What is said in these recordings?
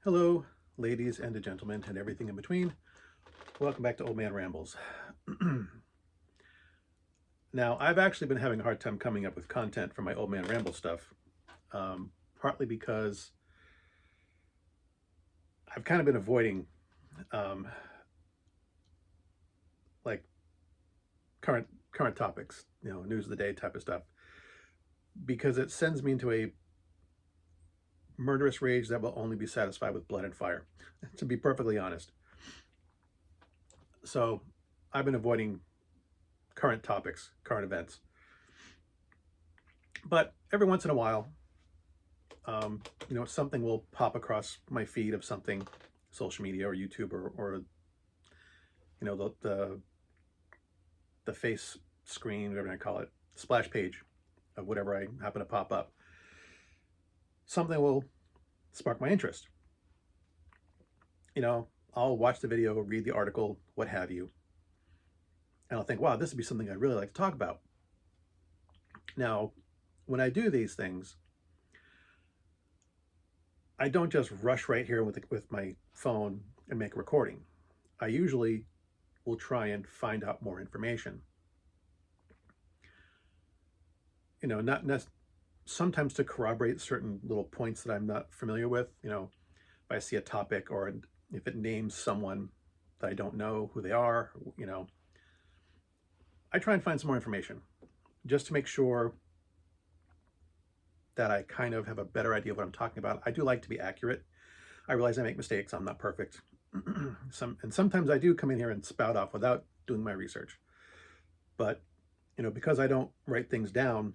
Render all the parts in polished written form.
Hello, ladies and gentlemen, and everything in between. Welcome back to Old Man Rambles. Now, I've actually been having a hard time coming up with content for my Old Man Ramble stuff, partly because I've kind of been avoiding um, like current topics, news of the day type of stuff, because it sends me into a murderous rage that will only be satisfied with blood and fire, to be perfectly honest. So I've been avoiding current topics, current events. But every once in a while, something will pop across my feed of something, social media or YouTube or the face screen, whatever I call it, splash page of whatever I happen to pop up. Something will spark my interest. I'll watch the video, read the article, what have you, and I'll think, wow, this would be something I'd really like to talk about. Now, when I do these things, I don't just rush right here with my phone and make a recording. I usually will try and find out more information. Not sometimes to corroborate certain little points that I'm not familiar with. If I see a topic or if it names someone that I don't know who they are, I try and find some more information just to make sure that I kind of have a better idea of what I'm talking about. I do like to be accurate. I realize I make mistakes. I'm not perfect. Sometimes I do come in here and spout off without doing my research. But, because I don't write things down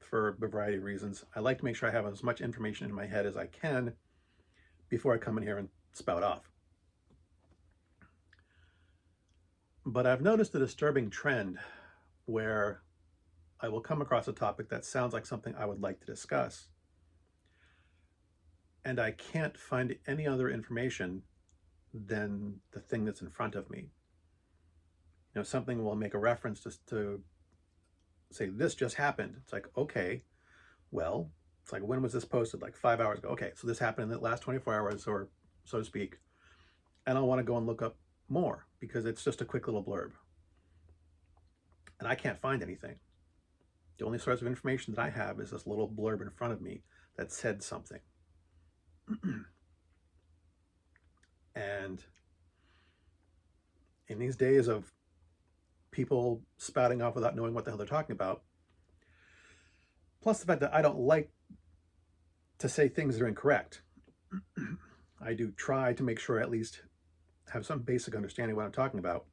for a variety of reasons, I like to make sure I have as much information in my head as I can before I come in here and spout off. But I've noticed a disturbing trend where I will come across a topic that sounds like something I would like to discuss, and I can't find any other information than the thing that's in front of me. Something will make a reference to say, this just happened. It's like, okay, well, it's like, when was this posted? Like 5 hours ago. Okay, so this happened in the last 24 hours, or so to speak. And I'll want to go and look up more because it's just a quick little blurb. And I can't find anything. The only source of information that I have is this little blurb in front of me that said something. And in these days of people spouting off without knowing what the hell they're talking about, plus the fact that I don't like to say things that are incorrect, I do try to make sure I at least have some basic understanding of what I'm talking about.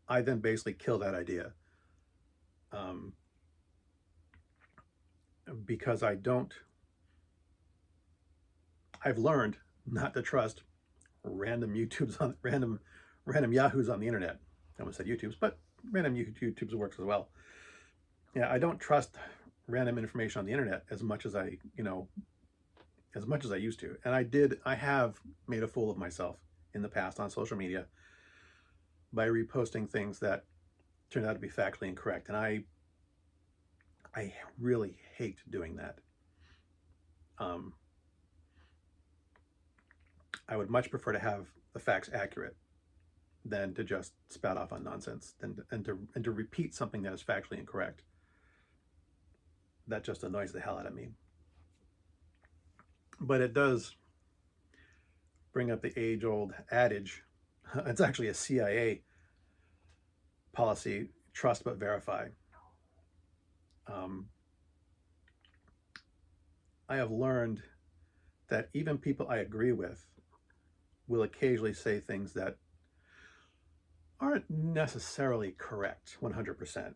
I then basically kill that idea. Because I've learned not to trust random Yahoos on the internet. I almost said YouTubes, but random YouTubes works as well. Yeah, I don't trust random information on the internet as much as I used to. And I have made a fool of myself in the past on social media by reposting things that turned out to be factually incorrect. And I really hate doing that. I would much prefer to have the facts accurate than to just spout off on nonsense and to repeat something that is factually incorrect. That just annoys the hell out of me. But it does bring up the age-old adage. It's actually a CIA policy: trust but verify. I have learned that even people I agree with will occasionally say things that aren't necessarily correct 100%.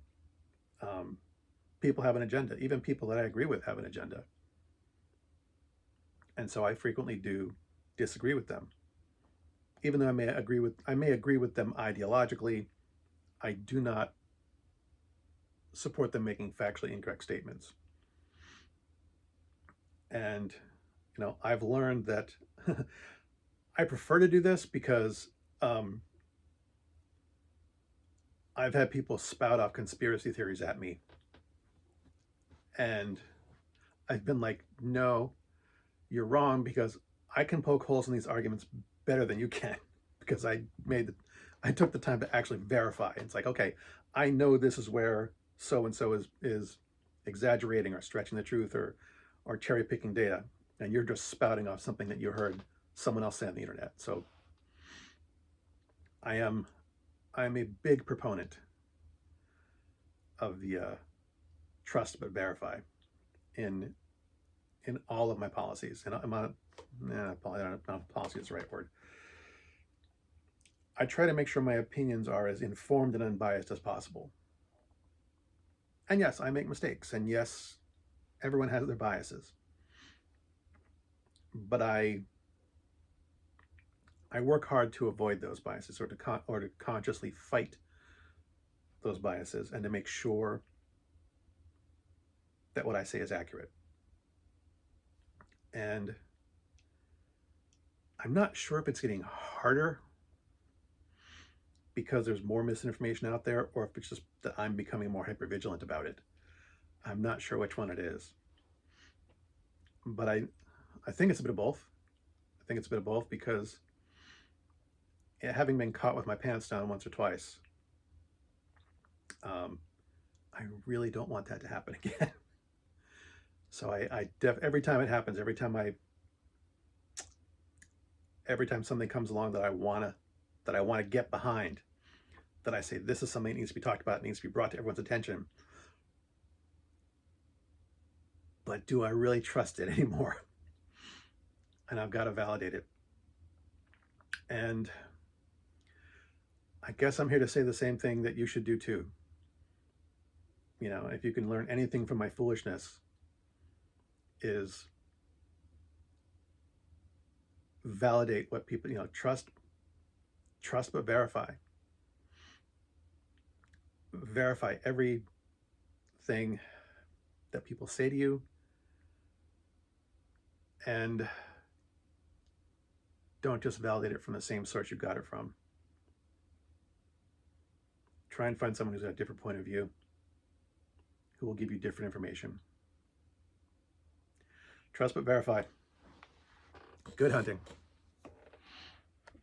People have an agenda. Even people that I agree with have an agenda. And so I frequently do disagree with them. Even though I may agree with them ideologically, I do not support them making factually incorrect statements. And I've learned that I prefer to do this because I've had people spout off conspiracy theories at me, and I've been like, no, you're wrong, because I can poke holes in these arguments better than you can because I took the time to actually verify. It's like, okay, I know this is where so and so is exaggerating or stretching the truth or cherry picking data, and you're just spouting off something that you heard someone else say on the internet. So I'm a big proponent of the trust but verify in all of my policies. And I'm not, I don't know if policy is the right word. I try to make sure my opinions are as informed and unbiased as possible. And yes, I make mistakes. And yes, everyone has their biases. But I work hard to avoid those biases or to consciously fight those biases and to make sure that what I say is accurate. And I'm not sure if it's getting harder because there's more misinformation out there, or if it's just that I'm becoming more hypervigilant about it. I'm not sure which one it is. But I think it's a bit of both. I think it's a bit of both because having been caught with my pants down once or twice, I really don't want that to happen again. So every time it happens, every time something comes along that I want to get behind, that I say, this is something that needs to be talked about, needs to be brought to everyone's attention. But do I really trust it anymore? And I've got to validate it. And I guess I'm here to say the same thing that you should do too. You know, if you can learn anything from my foolishness, is validate what people, trust but verify. Verify everything that people say to you, and don't just validate it from the same source you got it from. Try and find someone who's got a different point of view, who will give you different information. Trust but verify. Good hunting.